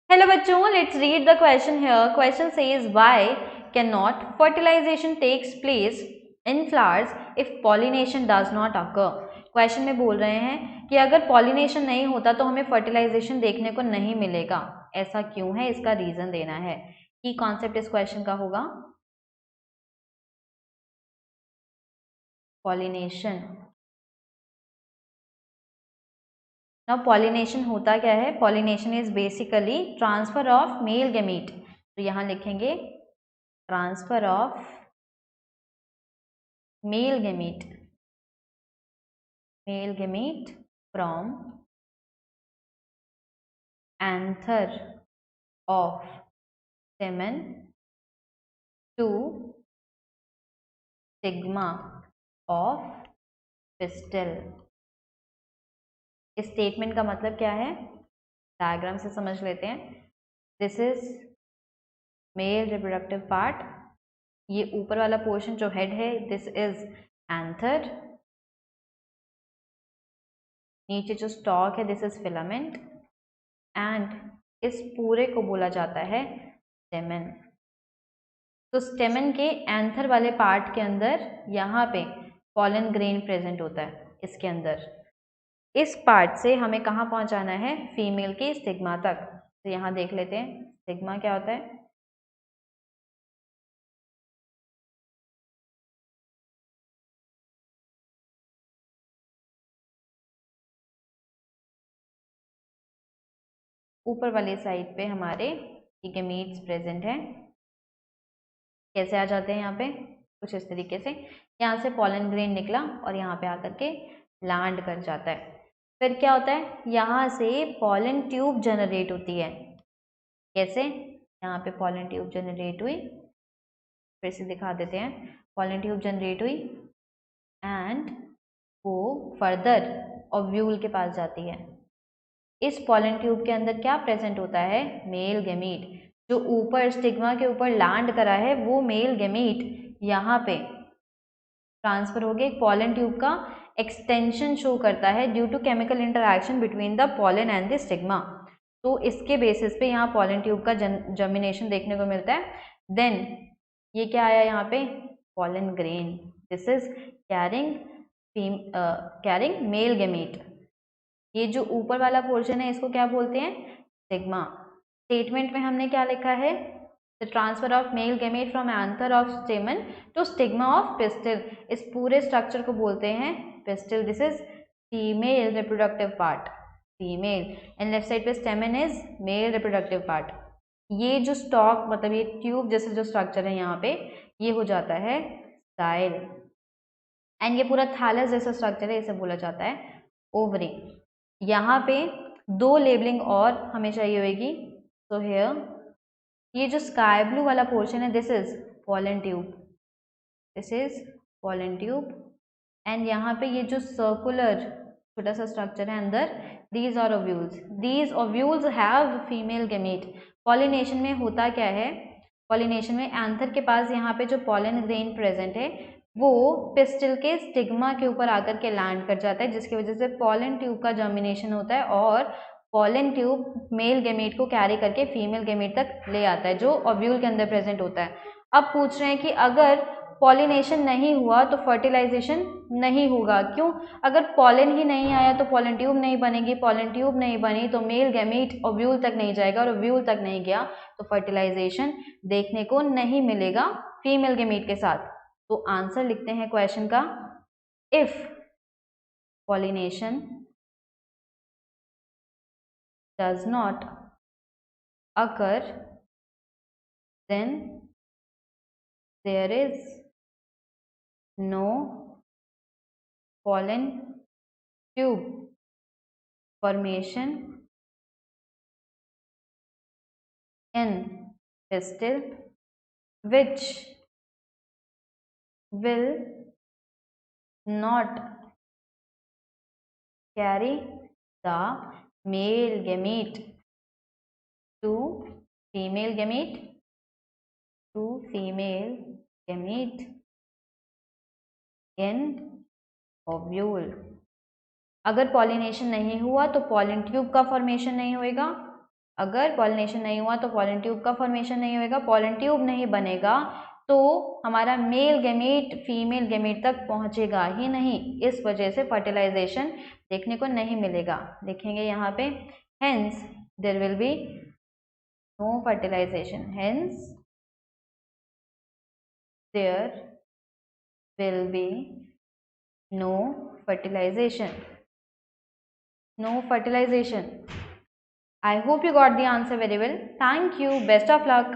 Hello बच्चों, let's read the question here. Question says why cannot fertilization takes place in flowers if pollination does not occur. Question में बोल रहे हैं कि अगर पॉलिनेशन नहीं होता तो हमें फर्टिलाइजेशन देखने को नहीं मिलेगा. ऐसा क्यों है, इसका रीजन देना है. की कॉन्सेप्ट इस क्वेश्चन का होगा पॉलिनेशन. नाउ पॉलिनेशन होता क्या है? Pollination is basically transfer of male gamete. तो यहाँ लिखेंगे transfer of male gamete from anther of stamen to stigma of pistil. इस स्टेटमेंट का मतलब क्या है, डायग्राम से समझ लेते हैं. This is male reproductive part. ये ऊपर वाला पोर्शन जो हेड है, दिस इज एंथर. नीचे जो स्टॉक है, दिस इज फिलामेंट. एंड इस पूरे को बोला जाता है स्टेमन. तो स्टेमन के एंथर वाले पार्ट के अंदर यहाँ पे पॉलन ग्रेन प्रेजेंट होता है. इसके अंदर इस पार्ट से हमें कहाँ पहुँचाना है? फीमेल के स्टिग्मा तक. तो यहाँ देख लेते हैं स्टिग्मा क्या होता है. ऊपर वाली साइड पे हमारे गैमीट्स प्रेजेंट हैं. कैसे आ जाते हैं यहाँ पे? कुछ इस तरीके से. यहाँ से पॉलन ग्रेन निकला और यहाँ पे आकर के लैंड कर जाता है. फिर क्या होता है? यहाँ से पॉलन ट्यूब जनरेट होती है. कैसे? यहाँ पे पॉलन ट्यूब जनरेट हुई. फिर से दिखा देते हैं. पॉलन ट्यूब जनरेट हुई एंड वो फर्दर ओव्यूल के पास जाती है. इस पॉलन ट्यूब के अंदर क्या प्रेजेंट होता है? Male gamete. जो ऊपर स्टिग्मा के ऊपर लैंड करा है वो मेल गैमीट यहाँ पे ट्रांसफर हो गया. पॉलन ट्यूब का एक्सटेंशन शो करता है due to chemical interaction between the pollen and the stigma. तो इसके बेसिस पे यहाँ पॉलन ट्यूब का जर्मिनेशन देखने को मिलता है. देन ये क्या आया यहाँ पे? Pollen grain. This is carrying male gamete. ये जो ऊपर वाला पोर्शन है इसको क्या बोलते हैं? स्टिग्मा. स्टेटमेंट में हमने क्या लिखा है? The transfer of male gamete from anther of stamen to stigma of pistil. इस पूरे स्ट्रक्चर को बोलते हैं pistil. This is female reproductive part. Female. And left side पे stamen is male reproductive part. ये जो स्टॉक मतलब ये ट्यूब जैसे जो स्ट्रक्चर है यहाँ पे, ये हो जाता है स्टाइल. एंड ये पूरा थैलस जैसा स्ट्रक्चर है, इसे बोला जाता है ओवरी. यहाँ पे दो लेबलिंग और हमें चाहिए होगी. सो हियर ये जो स्काई ब्लू वाला पोर्शन है, this is pollen tube. This is pollen tube. And यहाँ पे ये जो सर्कुलर छोटा सा स्ट्रक्चर है अंदर, these are ovules. These ovules have female gamete. Pollination में होता क्या है? पॉलिनेशन में एंथर के पास यहाँ पे जो पॉलन ग्रेन प्रेजेंट है वो पिस्टिल के स्टिग्मा के ऊपर आकर के लैंड कर जाता है, जिसकी वजह से पॉलन ट्यूब का जर्मिनेशन होता है और पॉलन ट्यूब मेल गैमीट को कैरी करके फीमेल गैमीट तक ले आता है जो ओव्यूल के अंदर प्रेजेंट होता है. अब पूछ रहे हैं कि अगर पॉलिनेशन नहीं हुआ तो फर्टिलाइजेशन नहीं होगा. क्यों? अगर पॉलन ही नहीं आया तो पॉलन ट्यूब नहीं बनेगी. पॉलन ट्यूब नहीं बनी तो मेल गैमीट ओव्यूल तक नहीं जाएगा और ओव्यूल तक नहीं गया तो फर्टिलाइजेशन देखने को नहीं मिलेगा फीमेल गैमीट के साथ. तो आंसर लिखते हैं क्वेश्चन का. If pollination does not occur, then there is no pollen tube formation in pistil, which will not carry the male gamete to female gamete in ovule. अगर पॉलिनेशन नहीं हुआ तो पॉलन ट्यूब का formation नहीं होएगा. अगर pollination नहीं हुआ तो पॉलन ट्यूब का फॉर्मेशन नहीं होगा, पॉलन ट्यूब नहीं बनेगा तो हमारा मेल गैमेट फीमेल गैमेट तक पहुंचेगा ही नहीं, इस वजह से फर्टिलाइजेशन देखने को नहीं मिलेगा। देखेंगे यहाँ पे, hence there will be no fertilization, hence there will be no fertilization, no fertilization. I hope you got the answer very well. Thank you. Best of luck.